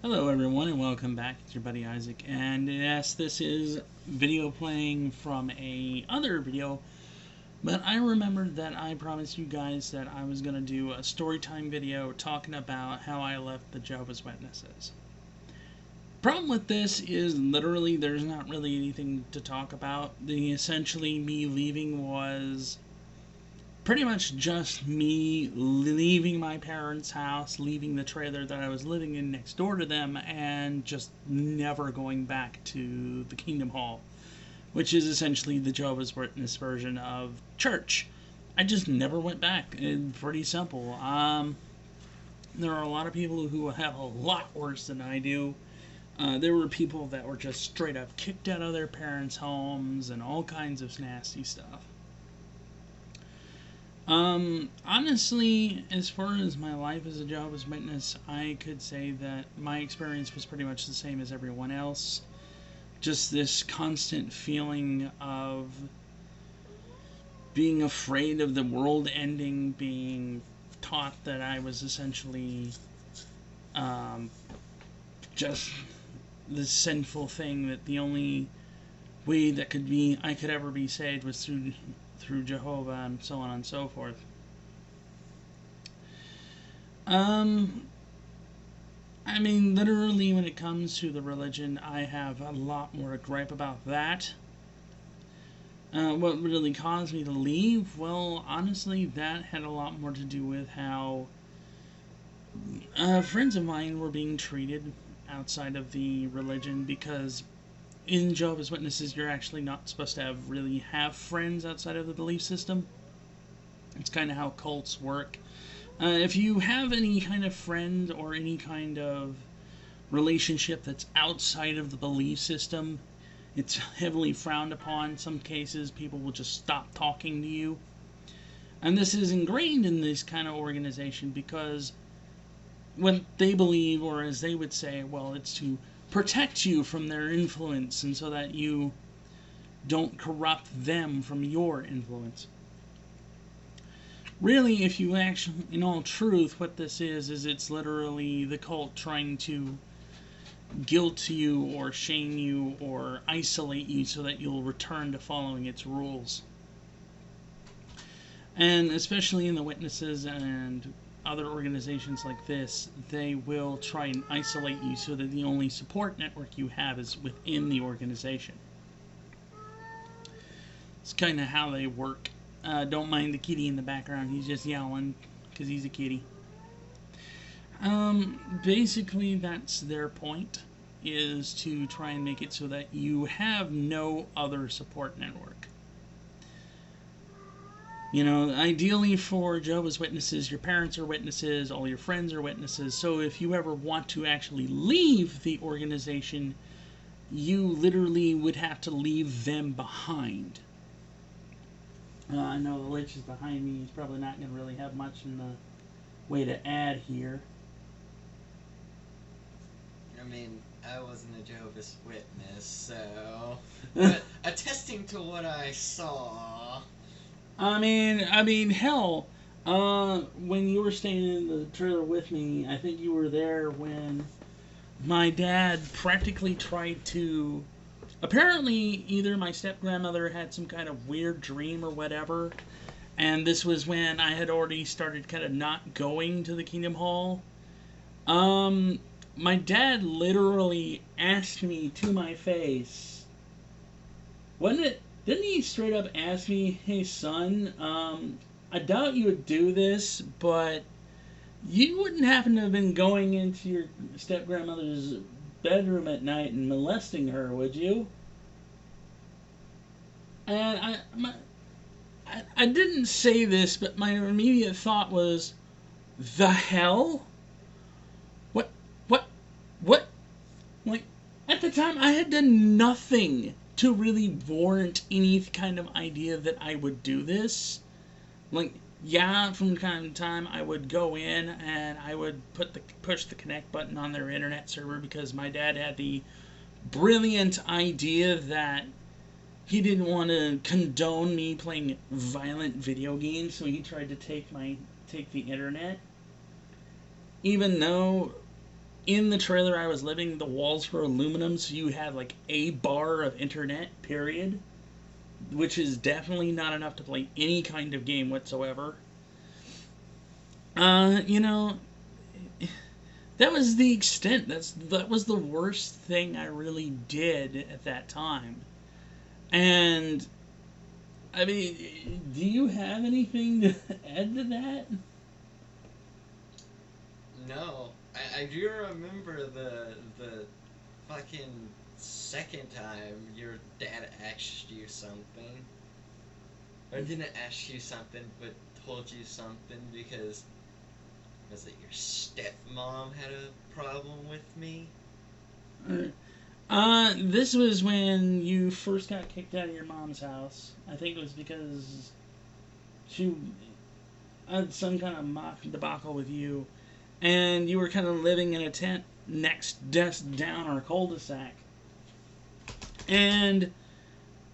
Hello everyone and welcome back. It's your buddy Isaac, and yes, this is video playing from a other video, but I remembered that I promised you guys that I was going to do a storytime video talking about how I left the Jehovah's Witnesses. Problem with this is literally there's not really anything to talk about. Essentially me leaving was pretty much just me leaving my parents' house, leaving the trailer that I was living in next door to them, and just never going back to the Kingdom Hall, which is essentially the Jehovah's Witness version of church. I just never went back. It's pretty simple. There are a lot of people who have a lot worse than I do. There were people that were just straight up kicked out of their parents' homes and all kinds of nasty stuff. Honestly, as far as my life as a Jehovah's Witness, I could say that my experience was pretty much the same as everyone else. Just this constant feeling of being afraid of the world ending, being taught that I was essentially just this sinful thing, that the only way that I could ever be saved was through Jehovah, and so on and so forth. I mean, literally, when it comes to the religion, I have a lot more to gripe about that. What really caused me to leave? Well, honestly, that had a lot more to do with how friends of mine were being treated outside of the religion, because in Jehovah's Witnesses, you're actually not supposed to really have friends outside of the belief system. It's kind of how cults work. If you have any kind of friend or any kind of relationship that's outside of the belief system, it's heavily frowned upon. In some cases, people will just stop talking to you. And this is ingrained in this kind of organization because what they believe, or as they would say, well, it's to protect you from their influence and so that you don't corrupt them from your influence. Really, if you actually, in all truth, what this is it's literally the cult trying to guilt you or shame you or isolate you so that you'll return to following its rules. And especially in the Witnesses and other organizations like this, they will try and isolate you so that the only support network you have is within the organization. It's kind of how they work. Don't mind the kitty in the background. He's just yowling because he's a kitty. Basically, that's their point, is to try and make it so that you have no other support network. You know, ideally for Jehovah's Witnesses, your parents are witnesses, all your friends are witnesses, so if you ever want to actually leave the organization, you literally would have to leave them behind. I know the Lich is behind me. He's probably not going to really have much in the way to add here. I mean, I wasn't a Jehovah's Witness, so... But attesting to what I saw... I mean, hell, when you were staying in the trailer with me, I think you were there when my dad practically tried to... Apparently, either my step-grandmother had some kind of weird dream or whatever, and this was when I had already started kind of not going to the Kingdom Hall. My dad literally asked me to my face, wasn't it? Didn't he straight up ask me, hey son, I doubt you would do this, but you wouldn't happen to have been going into your step-grandmother's bedroom at night and molesting her, would you? And I didn't say this, but my immediate thought was, the hell? What? Like, at the time, I had done nothing to really warrant any kind of idea that I would do this. Like, yeah, from time to time, I would go in and I would push the connect button on their internet server because my dad had the brilliant idea that he didn't want to condone me playing violent video games, so he tried to take the internet. Even though in the trailer I was living, the walls were aluminum, so you had like a bar of internet, period, which is definitely not enough to play any kind of game whatsoever. You know, that was the extent. That was the worst thing I really did at that time. And I mean, do you have anything to add to that? No, I do remember the fucking second time your dad asked you something, or didn't ask you something, but told you something because was it your stepmom had a problem with me? This was when you first got kicked out of your mom's house. I think it was because she had some kind of mock debacle with you, and you were kind of living in a tent next just down our cul-de-sac, and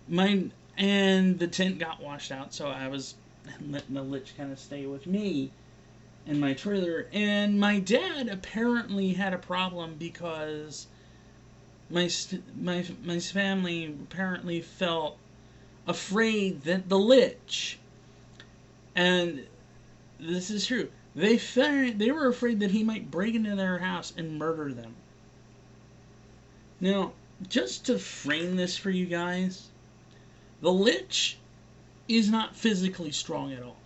the tent got washed out, so I was letting the lich kind of stay with me in my trailer, and my dad apparently had a problem because my family apparently felt afraid that the lich, and this is true, they were afraid that he might break into their house and murder them. Now, just to frame this for you guys, the lich is not physically strong at all.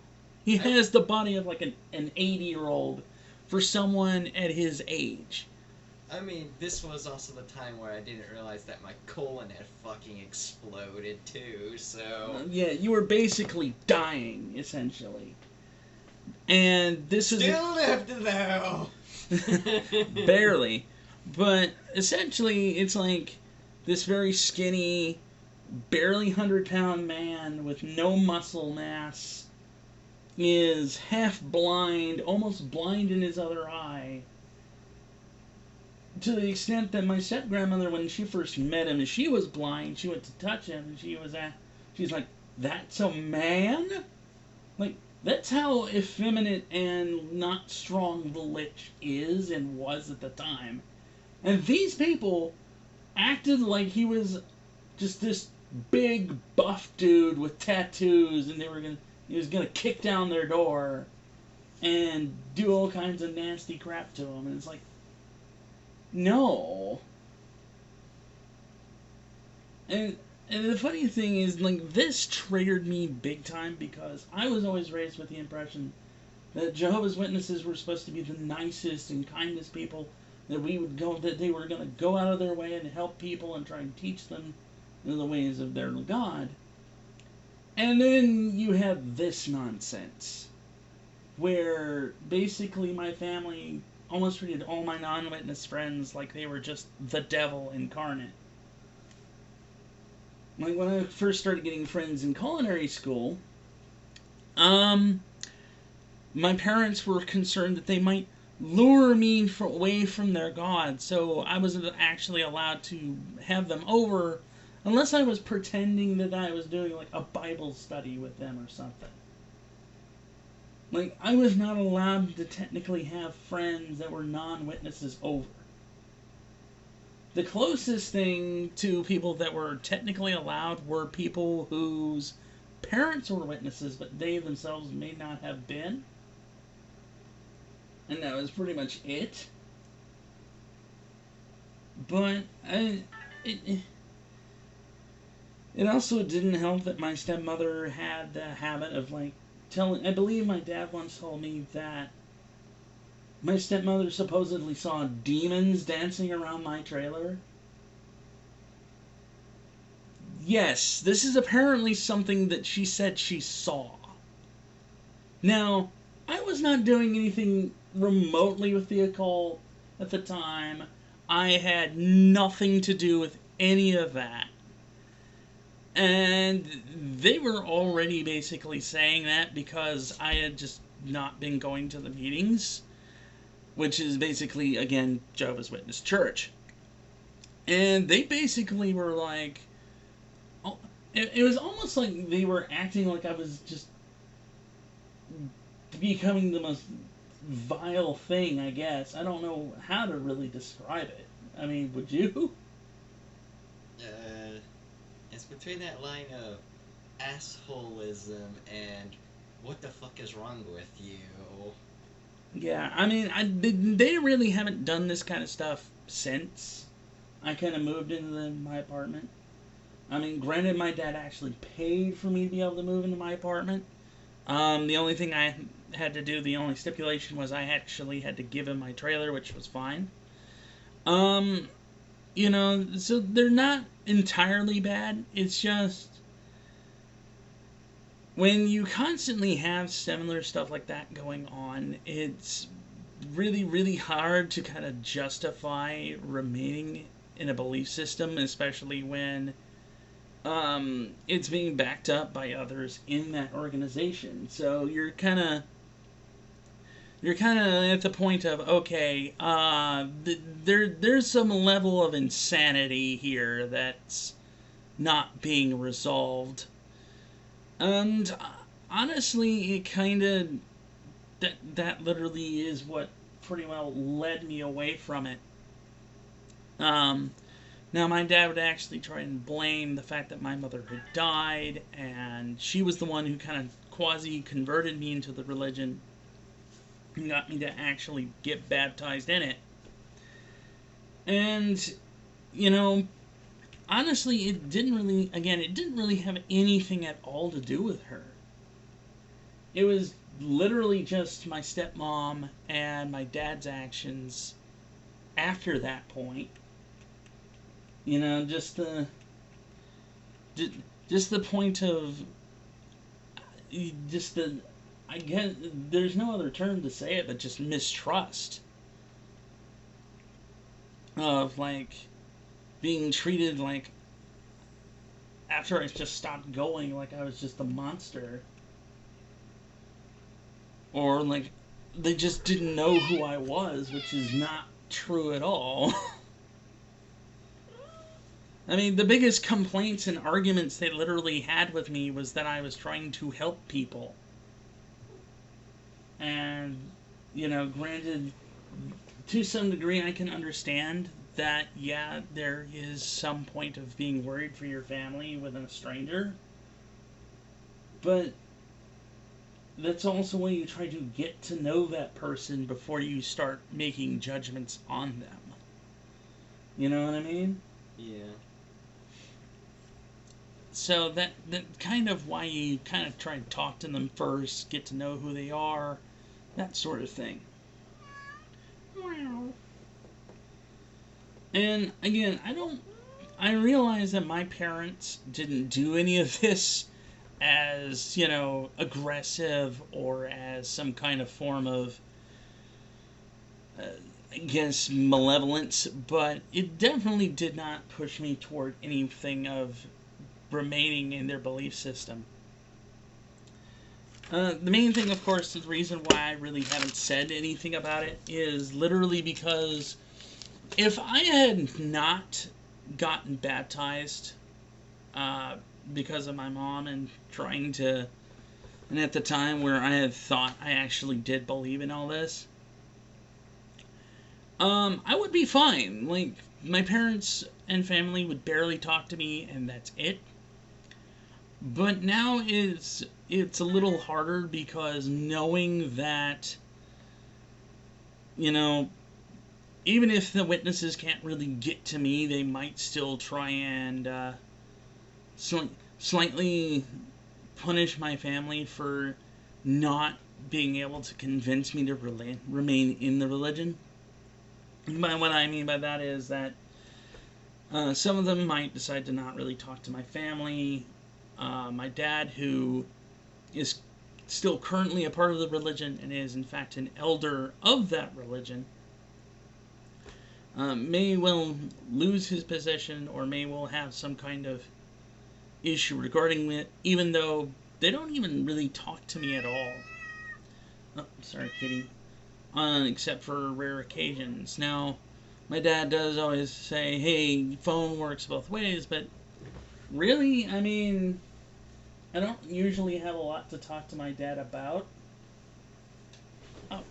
He has the body of like an 80-year-old for someone at his age. I mean, this was also the time where I didn't realize that my colon had fucking exploded too, so... Yeah, you were basically dying, essentially. And this is... Still lived, though! Barely. But, essentially, it's like this very skinny, barely 100-pound man with no muscle mass is half blind, almost blind in his other eye, to the extent that my step-grandmother, when she first met him, she was blind, she went to touch him, and she's like, that's a man? Like, that's how effeminate and not strong the lich is and was at the time. And these people acted like he was just this big buff dude with tattoos, and he was gonna kick down their door and do all kinds of nasty crap to them. And it's like, no. And the funny thing is, like, this triggered me big time because I was always raised with the impression that Jehovah's Witnesses were supposed to be the nicest and kindest people, that they were going to go out of their way and help people and try and teach them the ways of their God. And then you have this nonsense, where basically my family almost treated all my non-witness friends like they were just the devil incarnate. Like, when I first started getting friends in culinary school, my parents were concerned that they might lure me away from their God, so I wasn't actually allowed to have them over unless I was pretending that I was doing, like, a Bible study with them or something. Like, I was not allowed to technically have friends that were non-witnesses over. The closest thing to people that were technically allowed were people whose parents were witnesses, but they themselves may not have been. And that was pretty much it. But it also didn't help that my stepmother had the habit of, like, I believe my dad once told me that my stepmother supposedly saw demons dancing around my trailer. Yes, this is apparently something that she said she saw. Now, I was not doing anything remotely with the occult at the time. I had nothing to do with any of that. And they were already basically saying that because I had just not been going to the meetings, which is basically, again, Jehovah's Witness Church. And they basically were like, it was almost like they were acting like I was just becoming the most vile thing, I guess. I don't know how to really describe it. I mean, would you? Uh, it's between that line of assholism and what the fuck is wrong with you? Yeah, I mean, they really haven't done this kind of stuff since I kind of moved into my apartment. I mean, granted, my dad actually paid for me to be able to move into my apartment. The only thing I had to do, the only stipulation was I actually had to give him my trailer, which was fine. Um, so they're not entirely bad. It's just when you constantly have similar stuff like that going on, it's really, really hard to kind of justify remaining in a belief system, especially when it's being backed up by others in that organization. So you're kind of at the point of, okay, there's some level of insanity here that's not being resolved, and honestly, it kind of that literally is what pretty well led me away from it. Um, Now, my dad would actually try and blame the fact that my mother had died, and she was the one who kind of quasi converted me into the religion and got me to actually get baptized in it. And, you know, honestly, it didn't really have anything at all to do with her. It was literally just my stepmom and my dad's actions after that point. Just the point of just the I guess there's no other term to say it but just mistrust of like being treated like after I just stopped going like I was just a monster, or like they just didn't know who I was, which is not true at all. I mean, the biggest complaints and arguments they literally had with me was that I was trying to help people. And, granted, to some degree, I can understand that, yeah, there is some point of being worried for your family with a stranger. But that's also when you try to get to know that person before you start making judgments on them. You know what I mean? Yeah. So that kind of why you kind of try to talk to them first, get to know who they are, that sort of thing. And again, I realize that my parents didn't do any of this as, aggressive or as some kind of form of, I guess, malevolence, but it definitely did not push me toward anything of remaining in their belief system. The main thing, of course, the reason why I really haven't said anything about it is literally because if I had not gotten baptized because of my mom and and at the time where I had thought I actually did believe in all this, I would be fine. Like, my parents and family would barely talk to me, and that's it. But now it's a little harder because knowing that, even if the witnesses can't really get to me, they might still try and slightly punish my family for not being able to convince me to remain in the religion. But what I mean by that is that some of them might decide to not really talk to my family. My dad, who is still currently a part of the religion and is in fact an elder of that religion, may well lose his position or may well have some kind of issue regarding it, even though they don't even really talk to me at all. Oh, sorry, kitty. Except for rare occasions. Now, my dad does always say, hey, phone works both ways, but really, I mean, I don't usually have a lot to talk to my dad about. Oh,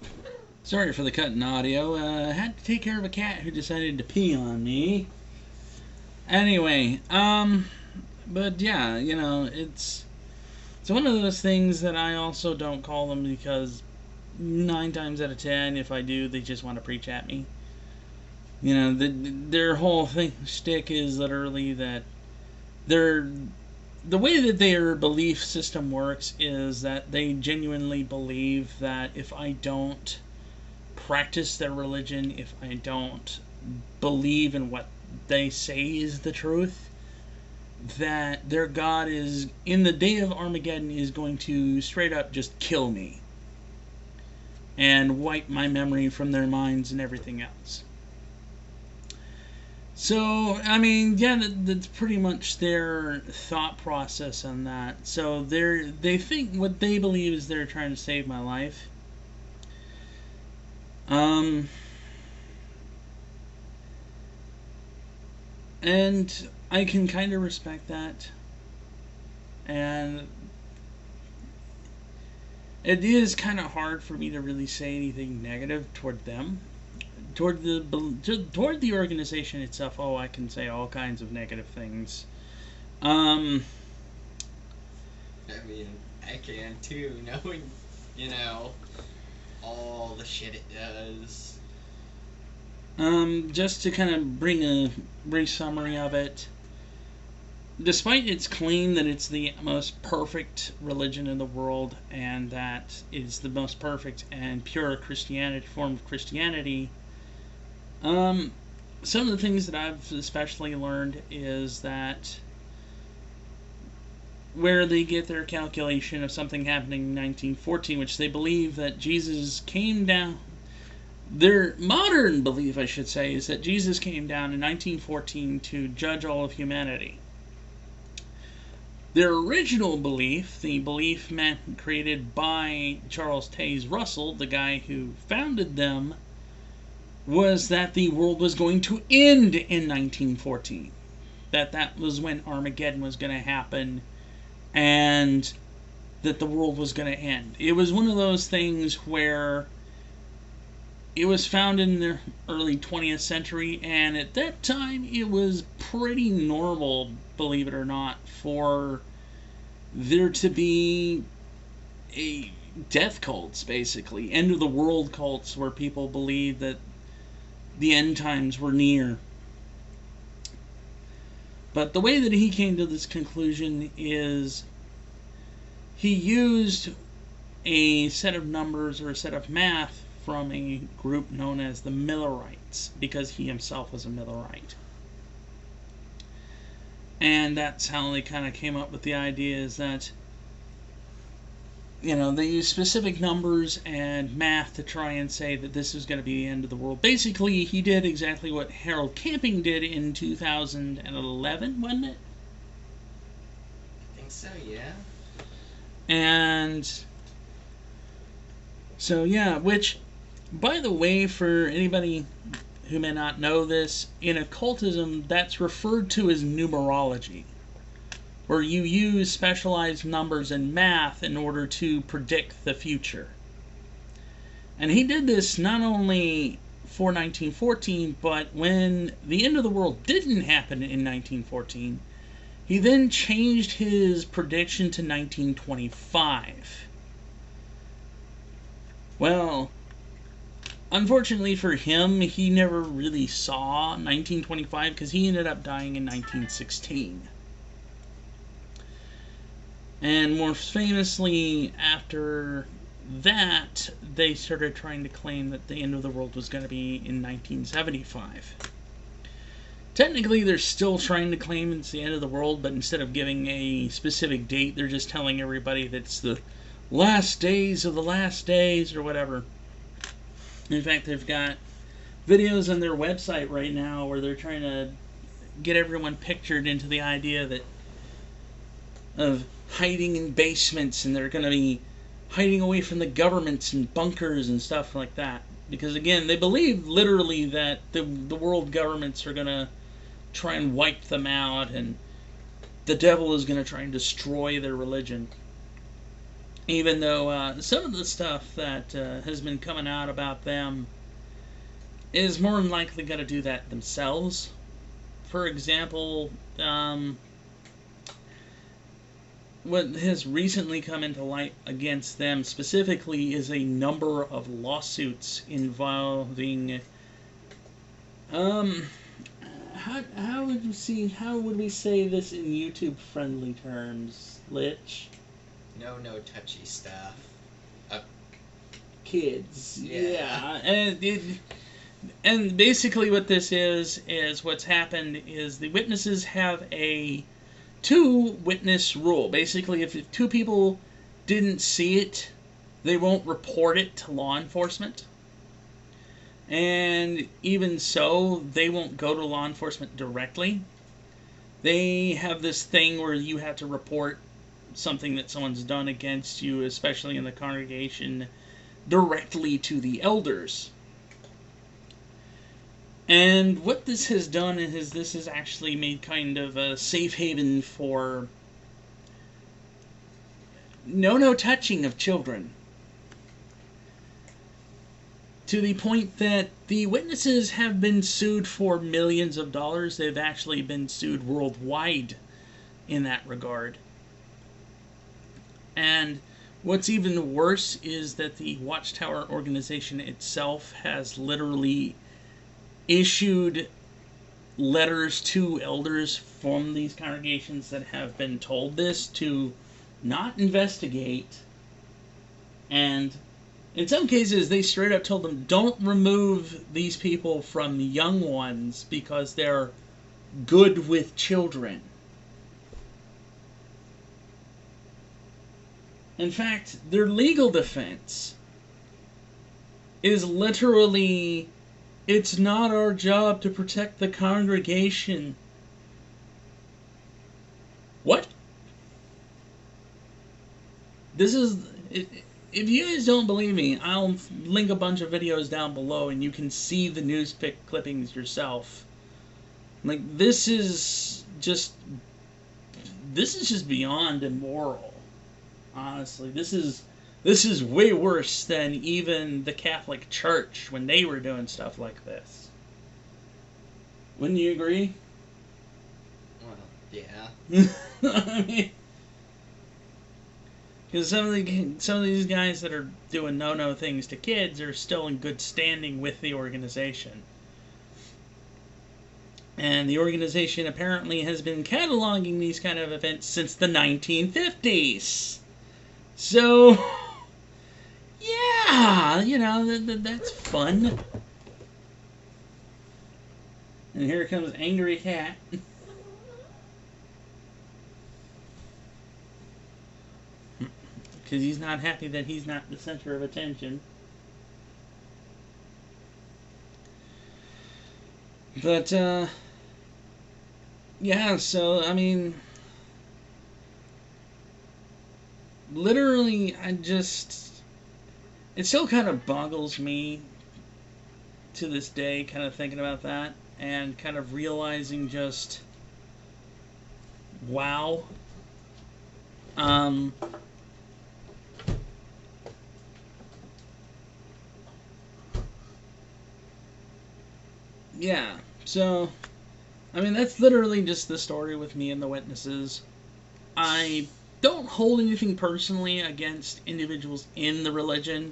Sorry for the cut in audio. I had to take care of a cat who decided to pee on me. Anyway, but yeah, you know, it's one of those things that I also don't call them because 9 times out of 10, if I do, they just want to preach at me. You know, their whole shtick is literally that the way that their belief system works is that they genuinely believe that if I don't practice their religion, if I don't believe in what they say is the truth, that their God is, in the day of Armageddon, is going to straight up just kill me and wipe my memory from their minds and everything else. So, I mean, yeah, that's pretty much their thought process on that. So they think what they believe is they're trying to save my life. And I can kind of respect that. And it is kind of hard for me to really say anything negative toward them. Toward the organization itself, I can say all kinds of negative things. I mean, I can too, knowing, you know, all the shit it does. Just to kind of bring a brief summary of it. Despite its claim that it's the most perfect religion in the world and that it's the most perfect and pure form of Christianity, some of the things that I've especially learned is that where they get their calculation of something happening in 1914, which they believe that Jesus came down. Their modern belief, I should say, is that Jesus came down in 1914 to judge all of humanity. Their original belief, the belief created by Charles Taze Russell, the guy who founded them, was that the world was going to end in 1914. That was when Armageddon was going to happen, and that the world was going to end. It was one of those things where it was founded in the early 20th century, and at that time it was pretty normal, believe it or not, for there to be a death cults, basically. End of the world cults where people believed that the end times were near. But the way that he came to this conclusion is he used a set of numbers or a set of math from a group known as the Millerites, because he himself was a Millerite. And that's how they kind of came up with the idea, is that, you know, they use specific numbers and math to try and say that this is going to be the end of the world. Basically, he did exactly what Harold Camping did in 2011, wasn't it? I think so, yeah. And so, yeah, which, by the way, for anybody who may not know this, in occultism, that's referred to as numerology, where you use specialized numbers and math in order to predict the future. And he did this not only for 1914, but when the end of the world didn't happen in 1914, he then changed his prediction to 1925. Well, unfortunately for him, he never really saw 1925 because he ended up dying in 1916. And more famously, after that, they started trying to claim that the end of the world was going to be in 1975. Technically, they're still trying to claim it's the end of the world, but instead of giving a specific date, they're just telling everybody that it's the last days of the last days or whatever. In fact, they've got videos on their website right now where they're trying to get everyone pictured into the idea of hiding in basements, and they're going to be hiding away from the governments and bunkers and stuff like that. Because, again, they believe literally that the world governments are going to try and wipe them out, and the devil is going to try and destroy their religion. Even though some of the stuff that has been coming out about them is more than likely going to do that themselves. For example, what has recently come into light against them specifically is a number of lawsuits involving how would we say this in YouTube friendly terms, Lich? No touchy stuff. Kids. Yeah. And basically what this is what's happened is the witnesses have a two-witness rule. Basically, if two people didn't see it, they won't report it to law enforcement. And even so, they won't go to law enforcement directly. They have this thing where you have to report something that someone's done against you, especially in the congregation, directly to the elders. And what this has done is this has actually made kind of a safe haven for no touching of children. To the point that the witnesses have been sued for millions of dollars. They've actually been sued worldwide in that regard. And what's even worse is that the Watchtower organization itself has literally issued letters to elders from these congregations that have been told this to not investigate, and in some cases they straight up told them, don't remove these people from the young ones because they're good with children. In fact, their legal defense is literally, it's not our job to protect the congregation. What? This is... If you guys don't believe me, I'll link a bunch of videos down below and you can see the news clippings yourself. Like, this is just beyond immoral. Honestly, this is way worse than even the Catholic Church when they were doing stuff like this. Wouldn't you agree? Well, yeah. I mean, because some of these guys that are doing no things to kids are still in good standing with the organization. And the organization apparently has been cataloging these kind of events since the 1950s. So, yeah, you know, that's fun. And here comes Angry Cat. Because he's not happy that he's not the center of attention. But, yeah, so, I mean, literally, it still kind of boggles me to this day, kind of thinking about that, and kind of realizing just, wow. Yeah, so, I mean, that's literally just the story with me and the witnesses. I don't hold anything personally against individuals in the religion.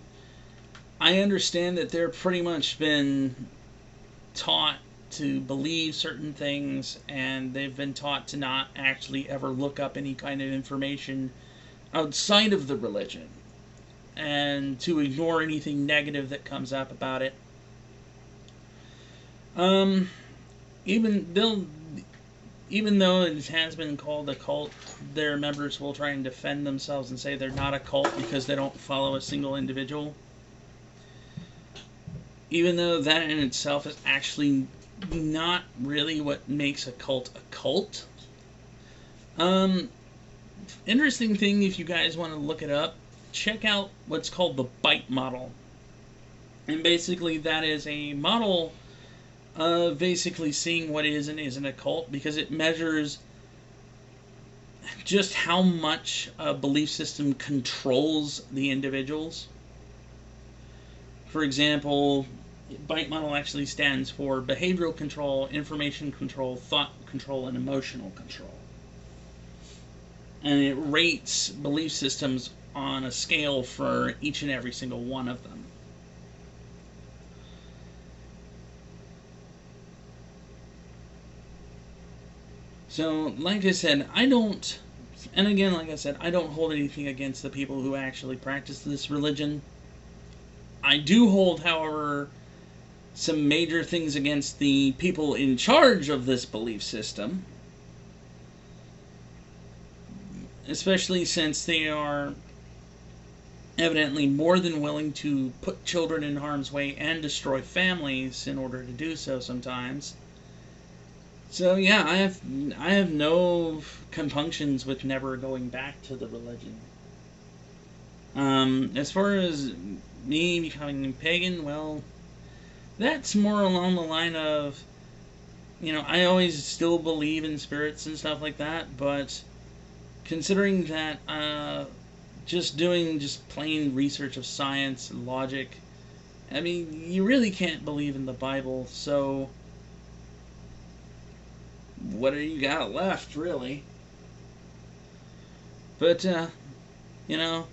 I understand that they're pretty much been taught to believe certain things, and they've been taught to not actually ever look up any kind of information outside of the religion, and to ignore anything negative that comes up about it. Even though it has been called a cult, their members will try and defend themselves and say they're not a cult because they don't follow a single individual. Even though that in itself is actually not really what makes a cult a cult. Interesting thing, if you guys want to look it up, check out what's called the BITE model. And basically that is a model basically seeing what is and isn't a cult, because it measures just how much a belief system controls the individuals. For example, BITE model actually stands for behavioral control, information control, thought control, and emotional control. And it rates belief systems on a scale for each and every single one of them. So, like I said, I don't, and again, like I said, I don't hold anything against the people who actually practice this religion. I do hold, however, some major things against the people in charge of this belief system, especially since they are evidently more than willing to put children in harm's way and destroy families in order to do so sometimes. So yeah, I have no compunctions with never going back to the religion. As far as me becoming pagan, well, that's more along the line of, you know, I always still believe in spirits and stuff like that, but considering that just doing just plain research of science and logic, I mean, you really can't believe in the Bible, so what do you got left, really? But, you know,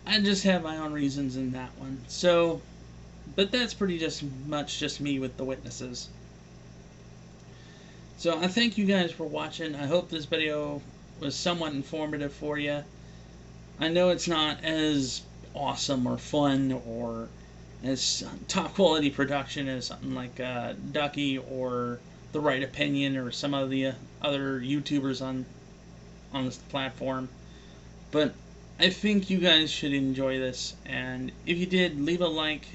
I just have my own reasons in that one. So, but that's pretty much just me with the witnesses. So I thank you guys for watching. I hope this video was somewhat informative for you. I know it's not as awesome or fun or as top quality production as something like Ducky or The Right Opinion or some of the other YouTubers on this platform, but I think you guys should enjoy this, and if you did, leave a like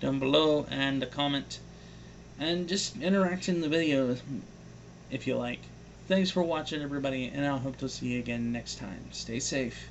down below and a comment, and just interact in the video if you like. Thanks for watching, everybody, and I hope to see you again next time. Stay safe.